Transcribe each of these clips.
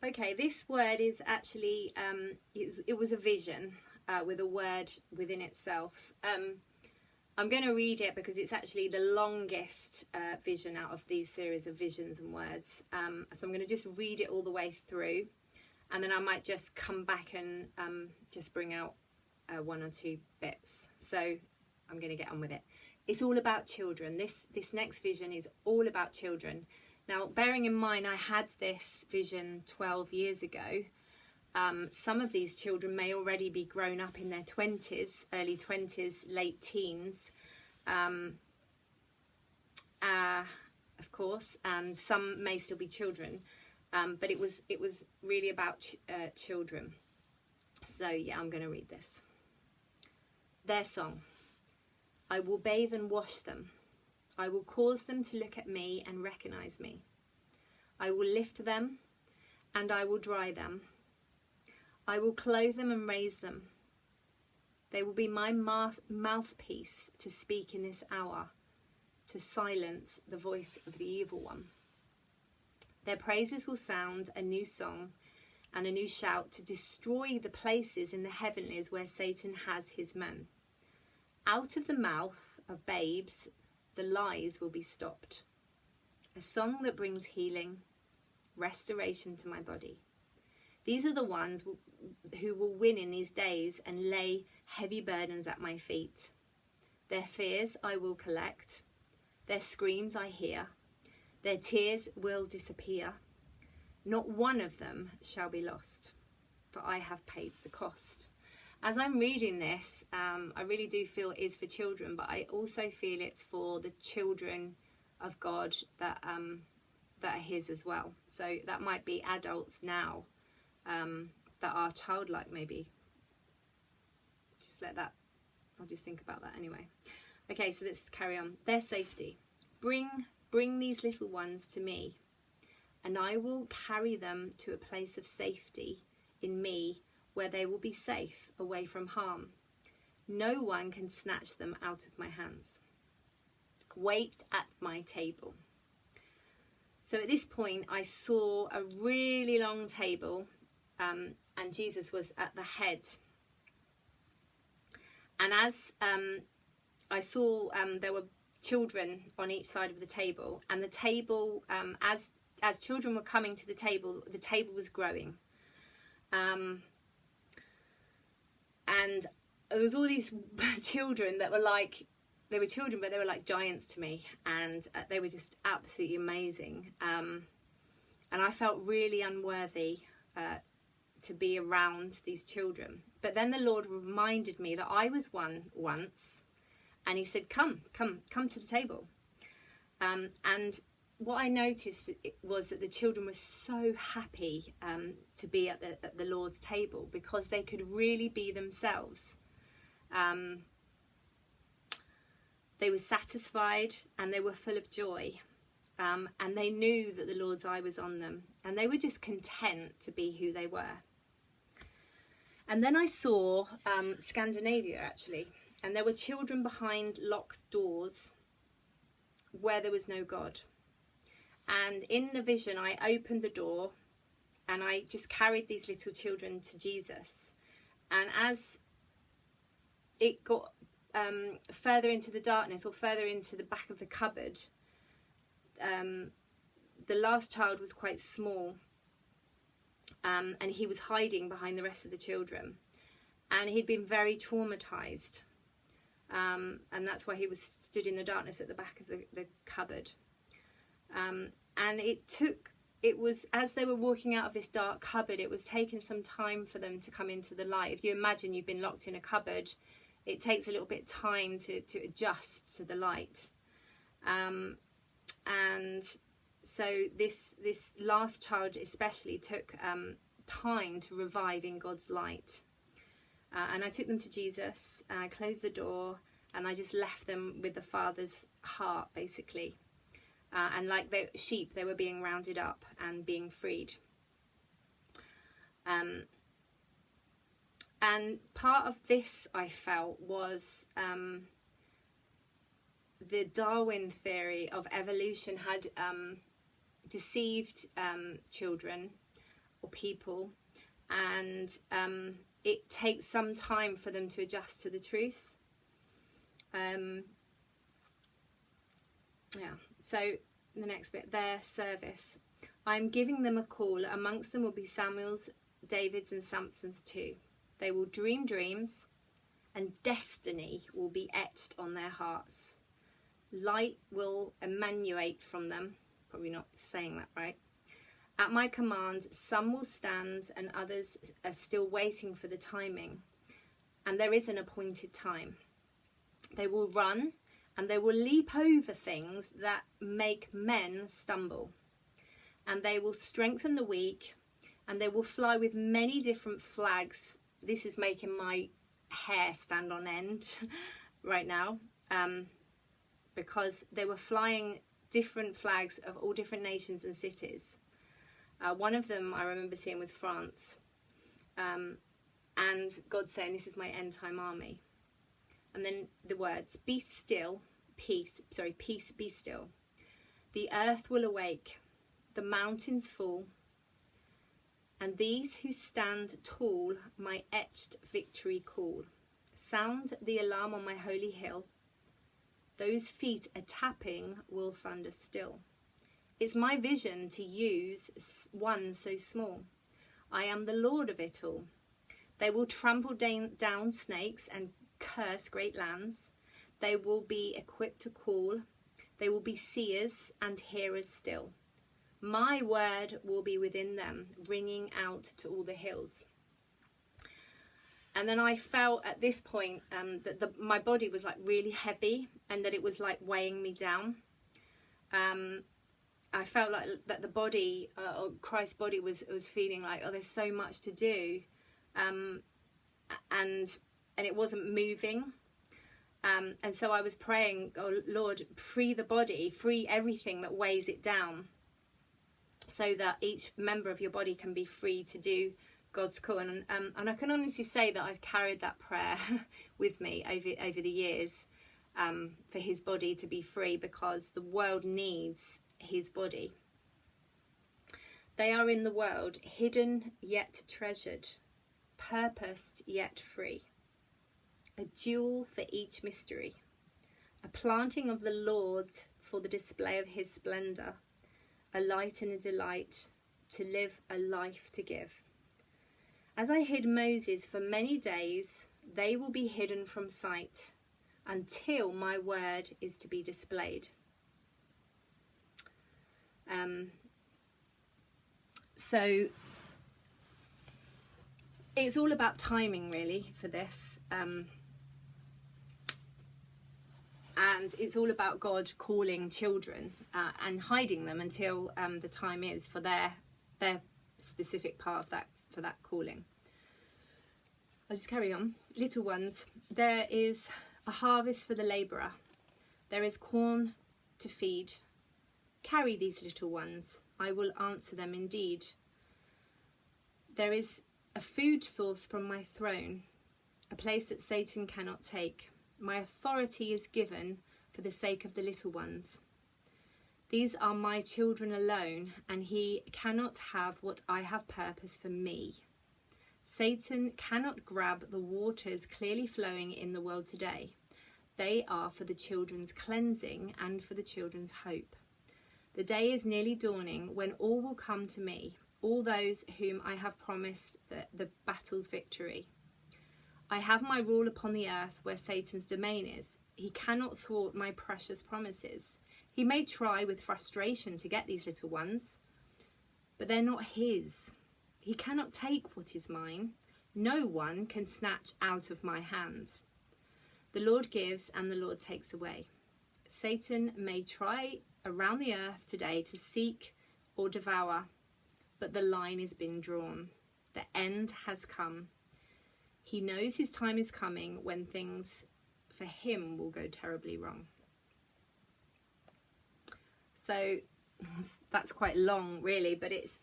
Okay, this word is actually, it was a vision with a word within itself. I'm going to read it because it's actually the longest vision out of these series of visions and words. So I'm going to just read it all the way through, and then I might just come back and just bring out one or two bits. So I'm going to get on with it. It's all about children. This next vision is all about children. Now, bearing in mind, I had this vision 12 years ago. Some of these children may already be grown up in their 20s, early 20s, late teens, of course, and some may still be children. But it was really about children. So yeah, I'm going to read this. Their song. I will bathe and wash them. I will cause them to look at me and recognize me. I will lift them and I will dry them. I will clothe them and raise them. They will be my mouthpiece to speak in this hour, to silence the voice of the evil one. Their praises will sound a new song and a new shout to destroy the places in the heavenlies where Satan has his men. Out of the mouth of babes, the lies will be stopped. A song that brings healing, restoration to my body. These are the ones who will win in these days and lay heavy burdens at my feet. Their fears I will collect. Their screams I hear. Their tears will disappear. Not one of them shall be lost, for I have paid the cost. As I'm reading this, I really do feel it is for children, but I also feel it's for the children of God that are his as well. So that might be adults now that are childlike, maybe. I'll just think about that anyway. Okay, so let's carry on. Their safety. Bring these little ones to me, and I will carry them to a place of safety in me, where they will be safe, away from harm. No one can snatch them out of my hands. Wait at my table. So at this point, I saw a really long table, and Jesus was at the head. And as I saw, there were children on each side of the table, and the table, as children were coming to the table was growing. And there was all these children that were like, they were children, but they were like giants to me. And they were just absolutely amazing. And I felt really unworthy to be around these children. But then the Lord reminded me that I was one once. And he said, come to the table. And what I noticed was that the children were so happy to be at the Lord's table, because they could really be themselves. They were satisfied and they were full of joy. And they knew that the Lord's eye was on them. And they were just content to be who they were. And then I saw Scandinavia, actually. And there were children behind locked doors where there was no God. And in the vision, I opened the door and I just carried these little children to Jesus. And as it got further into the darkness, or further into the back of the cupboard, the last child was quite small, and he was hiding behind the rest of the children. And he'd been very traumatized. And that's why he was stood in the darkness at the back of the cupboard. And it was, as they were walking out of this dark cupboard, it was taking some time for them to come into the light. If you imagine you've been locked in a cupboard, it takes a little bit of time to adjust to the light. And so this last child especially took time to revive in God's light. And I took them to Jesus, I closed the door, and I just left them with the Father's heart, basically. And like sheep, they were being rounded up and being freed. And part of this, I felt, was the Darwin theory of evolution had deceived children, or people, and it takes some time for them to adjust to the truth. So the next bit, their service. I'm giving them a call. Amongst them will be Samuel's, David's and Samson's too. They will dream dreams, and destiny will be etched on their hearts. Light will emanate from them. Probably not saying that right. At my command, some will stand and others are still waiting for the timing. And there is an appointed time. They will run and they will leap over things that make men stumble. And they will strengthen the weak, and they will fly with many different flags. This is making my hair stand on end right now, because they were flying different flags of all different nations and cities. One of them I remember seeing was France, and God saying, this is my end time army. And then the words, be still, peace, be still. The earth will awake, the mountains fall, and these who stand tall my etched victory call. Sound the alarm on my holy hill. Those feet a tapping will thunder still. It's my vision to use one so small. I am the Lord of it all. They will trample down snakes and curse great lands. They will be equipped to call. They will be seers and hearers still. My word will be within them, ringing out to all the hills. And then I felt at this point that my body was like really heavy, and that it was like weighing me down. I felt like that the body, or Christ's body, was feeling like, oh, there's so much to do, and it wasn't moving. And so I was praying, oh Lord, free the body, free everything that weighs it down, so that each member of your body can be free to do God's call. And I can honestly say that I've carried that prayer with me over the years, for his body to be free, because the world needs his body. They are in the world, hidden yet treasured, purposed yet free. A jewel for each mystery, a planting of the Lord for the display of his splendour, a light and a delight, to live a life to give. As I hid Moses for many days, they will be hidden from sight until my word is to be displayed. So it's all about timing, really, for this. And it's all about God calling children and hiding them until the time is for their specific part of that, for that calling. I'll just carry on. Little ones, there is a harvest for the labourer. There is corn to feed. Carry these little ones. I will answer them indeed. There is a food source from my throne, a place that Satan cannot take. My authority is given for the sake of the little ones. These are my children alone, and he cannot have what I have purposed for me. Satan cannot grab the waters clearly flowing in the world today. They are for the children's cleansing and for the children's hope. The day is nearly dawning when all will come to me, all those whom I have promised the battle's victory. I have my rule upon the earth where Satan's domain is. He cannot thwart my precious promises. He may try with frustration to get these little ones, but they're not his. He cannot take what is mine. No one can snatch out of my hand. The Lord gives and the Lord takes away. Satan may try around the earth today to seek or devour, but the line has been drawn. The end has come. He knows his time is coming when things for him will go terribly wrong. So that's quite long, really, but it's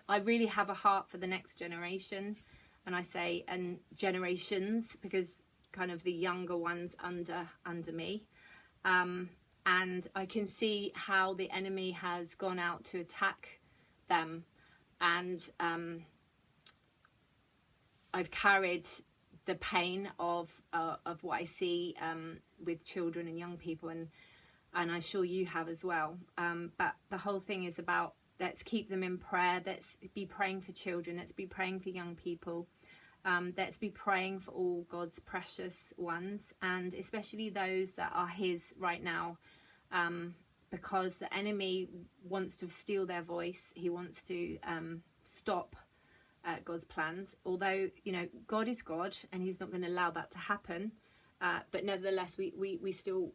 I really have a heart for the next generation, and I say and generations, because kind of the younger ones under me, and I can see how the enemy has gone out to attack them, and I've carried the pain of what I see with children and young people, and I'm sure you have as well. But the whole thing is about, let's keep them in prayer. Let's be praying for children. Let's be praying for young people. Let's be praying for all God's precious ones, and especially those that are his right now, because the enemy wants to steal their voice. He wants to stop God's plans, although, you know, God is God and he's not going to allow that to happen. But nevertheless, we still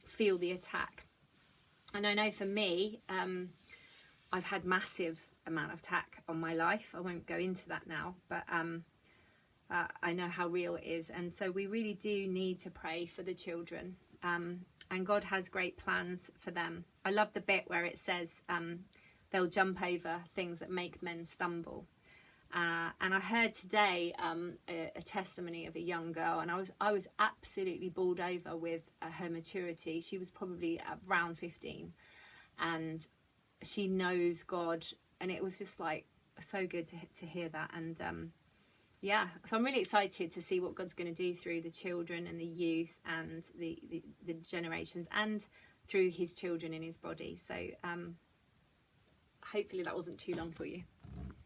feel the attack. And I know for me, I've had massive amount of attack on my life. I won't go into that now, but I know how real it is. And so we really do need to pray for the children. And God has great plans for them. I love the bit where it says they'll jump over things that make men stumble. And I heard today a testimony of a young girl, and I was absolutely bowled over with her maturity. She was probably around 15, and she knows God, and it was just like so good to hear that. And yeah, so I'm really excited to see what God's going to do through the children and the youth and the generations, and through his children in his body. So hopefully that wasn't too long for you.